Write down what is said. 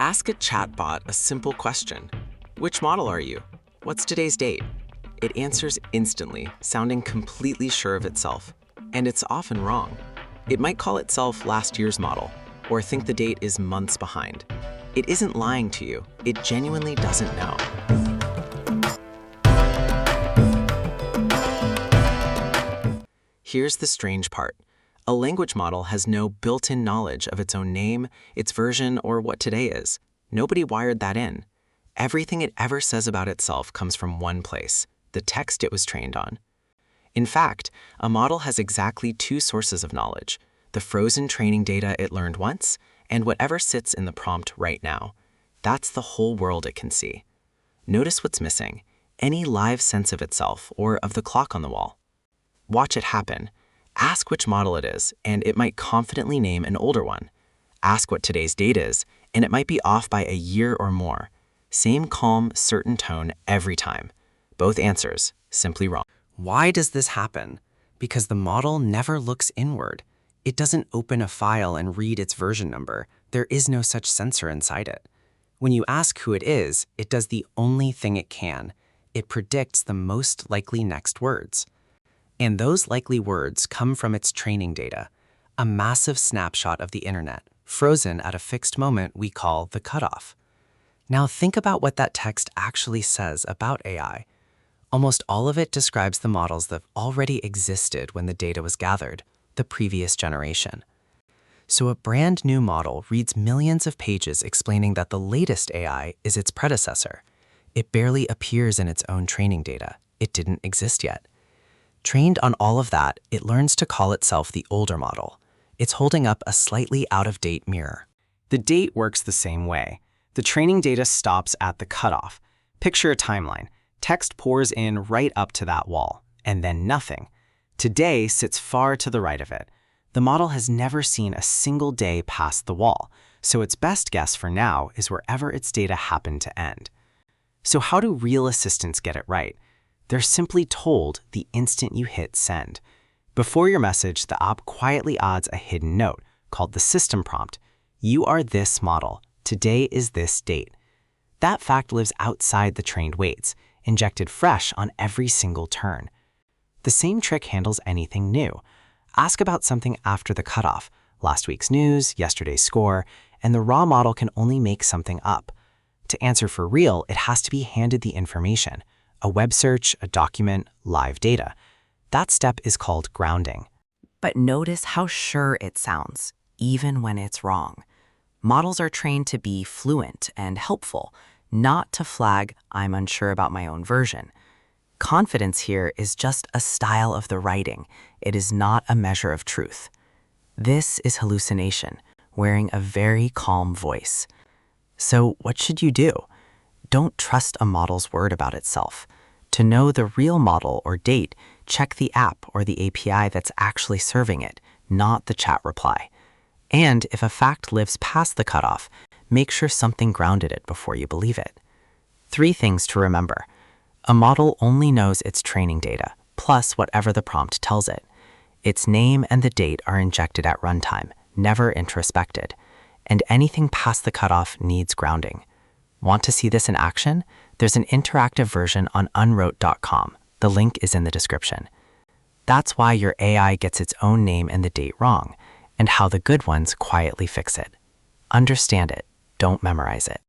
Ask a chatbot a simple question. Which model are you? What's today's date? It answers instantly, sounding completely sure of itself. And it's often wrong. It might call itself last year's model, or think the date is months behind. It isn't lying to you. It genuinely doesn't know. Here's the strange part. A language model has no built-in knowledge of its own name, its version, or what today is. Nobody wired that in. Everything it ever says about itself comes from one place, the text it was trained on. In fact, a model has exactly two sources of knowledge, the frozen training data it learned once, and whatever sits in the prompt right now. That's the whole world it can see. Notice what's missing, any live sense of itself or of the clock on the wall. Watch it happen. Ask which model it is, and it might confidently name an older one. Ask what today's date is, and it might be off by a year or more. Same calm, certain tone every time. Both answers, simply wrong. Why does this happen? Because the model never looks inward. It doesn't open a file and read its version number. There is no such sensor inside it. When you ask who it is, it does the only thing it can. It predicts the most likely next words. And those likely words come from its training data, a massive snapshot of the internet, frozen at a fixed moment we call the cutoff. Now think about what that text actually says about AI. Almost all of it describes the models that already existed when the data was gathered, the previous generation. So a brand new model reads millions of pages explaining that the latest AI is its predecessor. It barely appears in its own training data. It didn't exist yet. Trained on all of that, it learns to call itself the older model. It's holding up a slightly out-of-date mirror. The date works the same way. The training data stops at the cutoff. Picture a timeline. Text pours in right up to that wall, and then nothing. Today sits far to the right of it. The model has never seen a single day past the wall, so its best guess for now is wherever its data happen to end. So how do real assistants get it right? They're simply told the instant you hit send. Before your message, the app quietly adds a hidden note called the system prompt. You are this model. Today is this date. That fact lives outside the trained weights, injected fresh on every single turn. The same trick handles anything new. Ask about something after the cutoff, last week's news, yesterday's score, and the raw model can only make something up. To answer for real, it has to be handed the information. A web search, a document, live data. That step is called grounding. But notice how sure it sounds, even when it's wrong. Models are trained to be fluent and helpful, not to flag, I'm unsure about my own version. Confidence here is just a style of the writing. It is not a measure of truth. This is hallucination, wearing a very calm voice. So what should you do? Don't trust a model's word about itself. To know the real model or date, check the app or the API that's actually serving it, not the chat reply. And if a fact lives past the cutoff, make sure something grounded it before you believe it. 3 things to remember. A model only knows its training data, plus whatever the prompt tells it. Its name and the date are injected at runtime, never introspected. And anything past the cutoff needs grounding. Want to see this in action? There's an interactive version on Unrote.com. The link is in the description. That's why your AI gets its own name and the date wrong, and how the good ones quietly fix it. Understand it, don't memorize it.